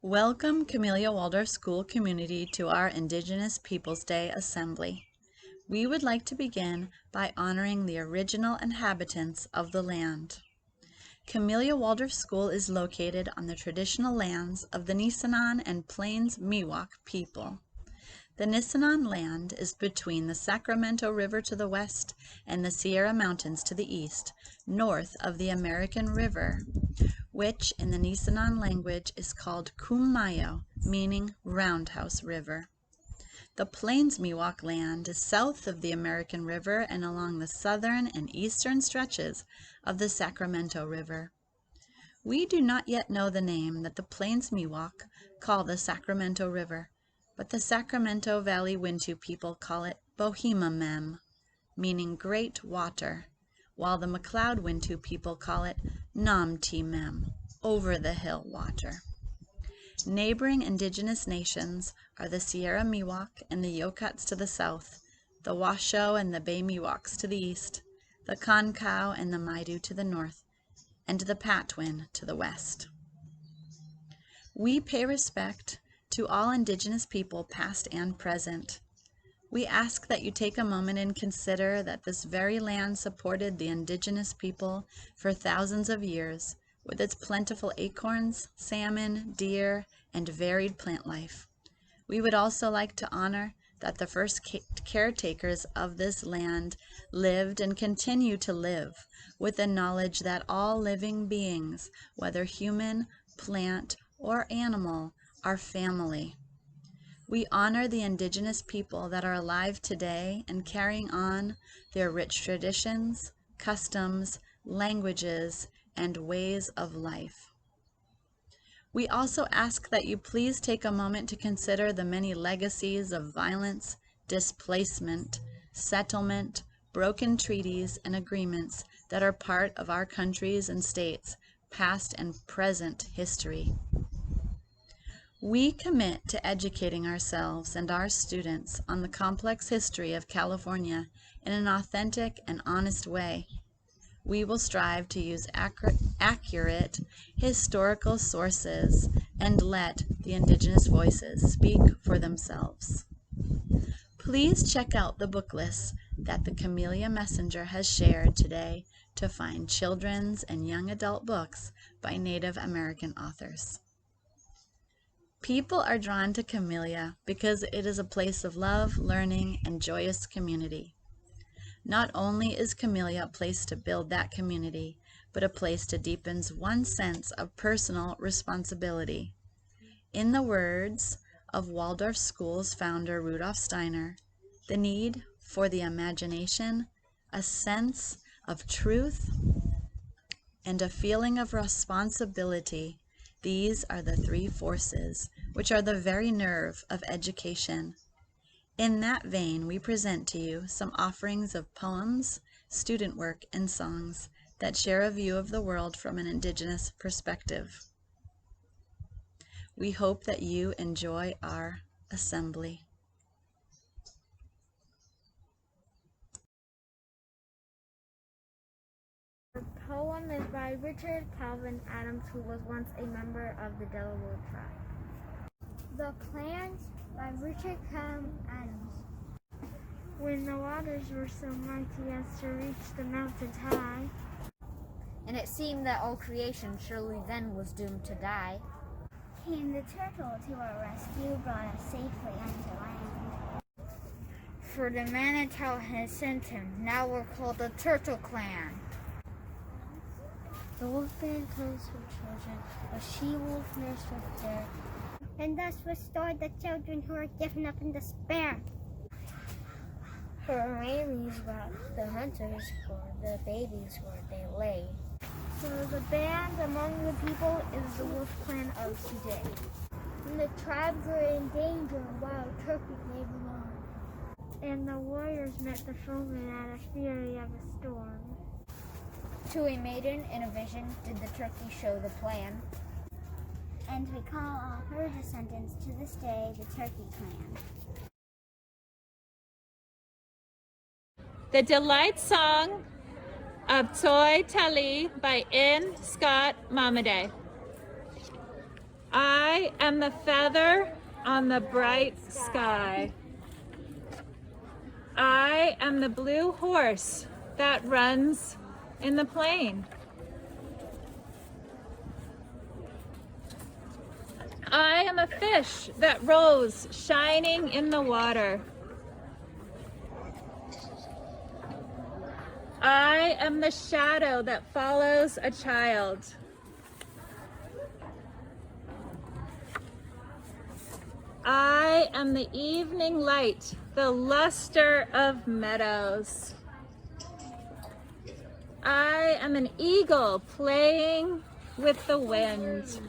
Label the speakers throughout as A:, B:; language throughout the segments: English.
A: Welcome, Camellia Waldorf School community, to our Indigenous Peoples Day Assembly. We would like to begin by honoring the original inhabitants of the land. Camellia Waldorf School is located on the traditional lands of the Nisenan and Plains Miwok people. The Nisenan land is between the Sacramento River to the west and the Sierra Mountains to the east, north of the American River, which in the Nisenan language is called Kumayo, meaning Roundhouse River. The Plains Miwok land is south of the American River and along the southern and eastern stretches of the Sacramento River. We do not yet know the name that the Plains Miwok call the Sacramento River, but the Sacramento Valley Wintu people call it Bohemamem, meaning great water, while the McLeod Wintu people call it Namtimem, over the hill water. Neighboring indigenous nations are the Sierra Miwok and the Yokuts to the south, the Washoe and the Bay Miwoks to the east, the Concow and the Maidu to the north, and the Patwin to the west. We pay respect to all indigenous people, past and present. We ask that you take a moment and consider that this very land supported the indigenous people for thousands of years with its plentiful acorns, salmon, deer, and varied plant life. We would also like to honor that the first caretakers of this land lived and continue to live with the knowledge that all living beings, whether human, plant, or animal, are family. We honor the indigenous people that are alive today and carrying on their rich traditions, customs, languages, and ways of life. We also ask that you please take a moment to consider the many legacies of violence, displacement, settlement, broken treaties, and agreements that are part of our countries and states' past and present history. We commit to educating ourselves and our students on the complex history of California in an authentic and honest way. We will strive to use accurate historical sources and let the indigenous voices speak for themselves. Please check out the book list that the Camellia Messenger has shared today to find children's and young adult books by Native American authors. People are drawn to Camellia because it is a place of love, learning, and joyous community. Not only is Camellia a place to build that community, but a place to deepen one's sense of personal responsibility. In the words of Waldorf School's founder Rudolf Steiner, the need for the imagination, a sense of truth, and a feeling of responsibility, these are the three forces which are the very nerve of education. In that vein, we present to you some offerings of poems, student work, and songs that share a view of the world from an indigenous perspective. We hope that you enjoy our assembly.
B: The poem is by Richard Calvin Adams, who was once a member of the Delaware tribe. The Plans by Richard Calvin Adams. When the waters were so mighty as to reach the mountains high,
C: and it seemed that all creation surely then was doomed to die,
B: came the turtle to our rescue, brought us safely unto land.
C: for the Manitou has sent him. Now we're called the Turtle Clan.
B: The wolf band clothes for children, a she-wolf nursed with care, and thus restored the children who were given up in despair.
C: Her mamies brought the hunters for the babies where they lay.
B: So the band among the people is the wolf clan of today. And the tribes were in danger while Turkey gave along. And the warriors met the foeman at a fury of a storm.
C: To a maiden in a vision did the turkey show the plan.
B: And we call all her descendants to this day the Turkey Clan.
D: The Delight Song of Toy Tali by N. Scott Mamade. I am the feather on the bright sky. I am the blue horse that runs in the plain. I am a fish that rose shining in the water. I am the shadow that follows a child. I am the evening light, the luster of meadows. I am an eagle playing with the wind.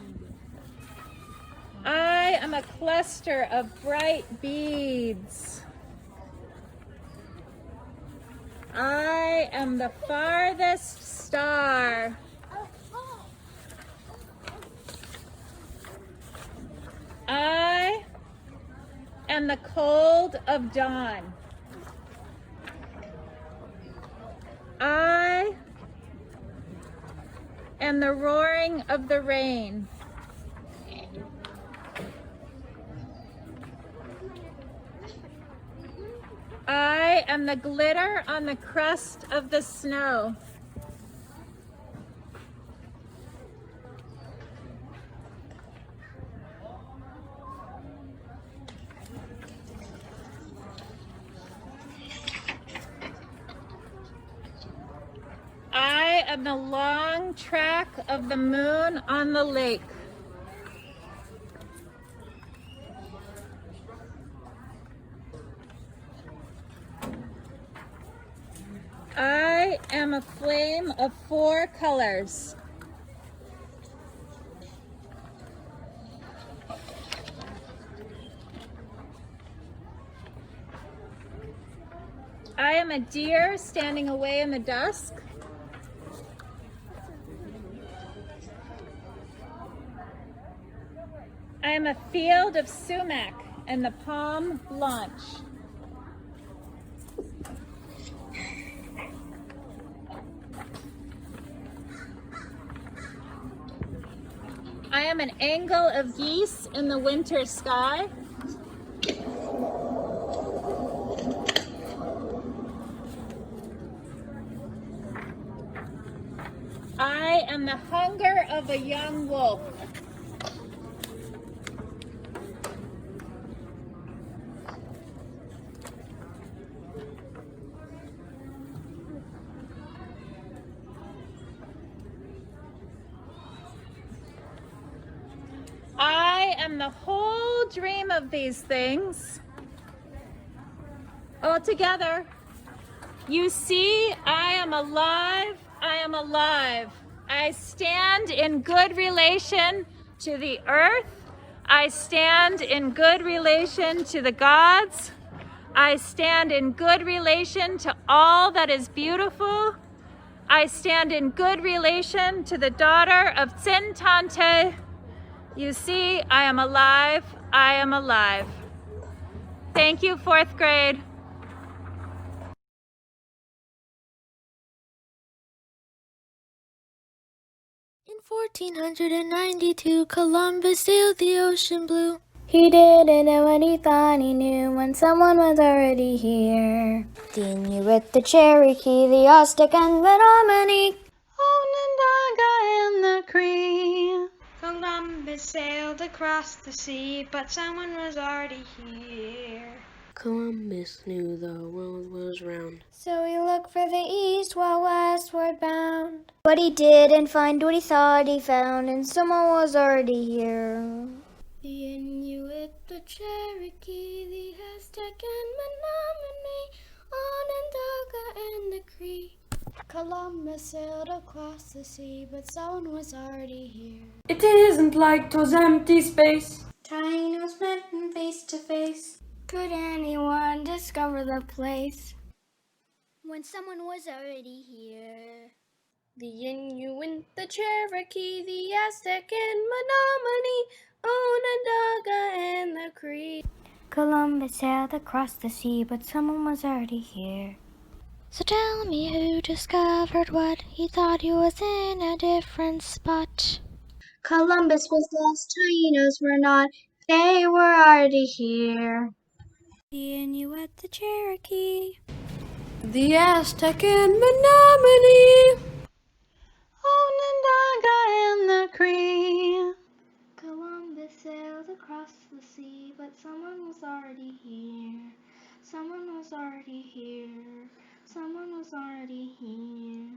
D: I am a cluster of bright beads. I am the farthest star. I am the cold of dawn. I am the roaring of the rain. I am the glitter on the crust of the snow. I am the long track of the moon on the lake. I am a flame of 4 colors. I am a deer standing away in the dusk. I am a field of sumac and the palm blanche. I am an angle of geese in the winter sky. I am the hunger of a young wolf. I am the whole dream of these things all together. You see, I am alive. I am alive. I stand in good relation to the earth. I stand in good relation to the gods. I stand in good relation to all that is beautiful. I stand in good relation to the daughter of Tsin Tante. You see, I am alive. I am alive. Thank you, 4th grade.
B: In 1492, Columbus sailed the ocean blue. He didn't know what he thought he knew when someone was already here. The Inuit, the Cherokee, the Aztec, and the Menominee, Onondaga and the Cree.
C: Columbus sailed across the sea, but someone was already here.
E: Columbus knew the world was round.
B: So he looked for the east while westward bound. But he didn't find what he thought he found, and someone was already here. The Inuit, the Cherokee, the Aztec, and Menominee, Onondaga and the Cree. Columbus sailed across the sea, but someone was already here.
F: It isn't like 'twas empty space.
B: Time was met face to face. Could anyone discover the place when someone was already here?
E: The Inuit, the Cherokee, the Aztec, and Menominee, Onondaga and the Cree.
B: Columbus sailed across the sea, but someone was already here. So tell me who discovered what? He thought he was in a different spot. Columbus was lost, hyenas were not, they were already here. The Inuit, the Cherokee,
F: The Aztec and Menominee.
A: Onondaga and the Cree.
B: Columbus sailed across the sea, but someone was already here. Someone was already here. Someone was already here.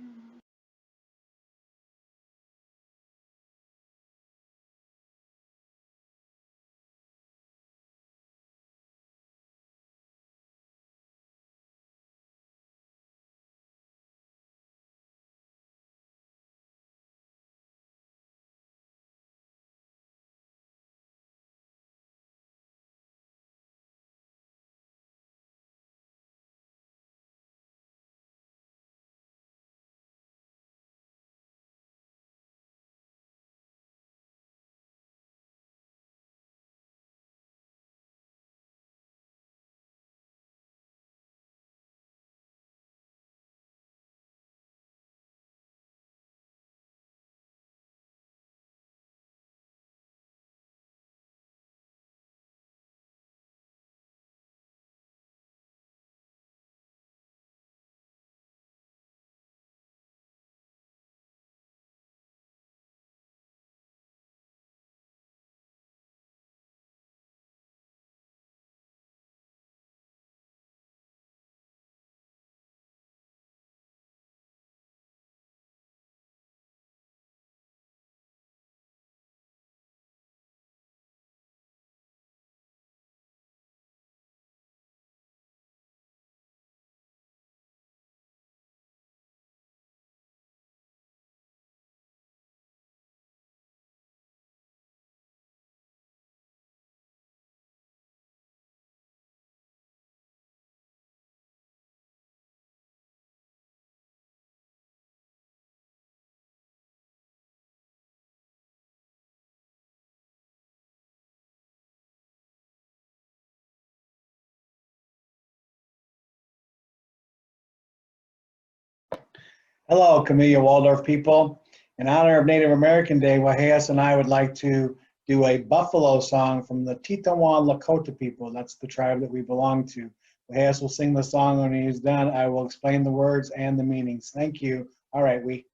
G: Hello, Camellia Waldorf people. In honor of Native American Day, Waheas and I would like to do a buffalo song from the Titawan Lakota people. That's the tribe that we belong to. Waheas will sing the song. When he's done, I will explain the words and the meanings. Thank you. All right, we.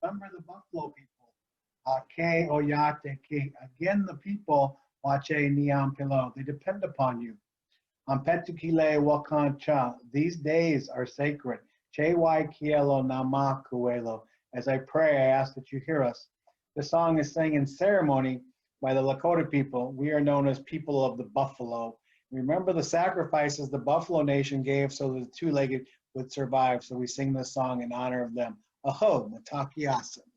G: Remember the buffalo people. Ke oyate ki. Again, the people, wache niam pilo. They depend upon you. Petukile wakancha. These days are sacred. Che wai kielo nama kuelo. As I pray, I ask that you hear us. This song is sang in ceremony by the Lakota people. We are known as people of the buffalo. Remember the sacrifices the Buffalo Nation gave so the two-legged would survive. So we sing this song in honor of them. Aho, Matakiasin.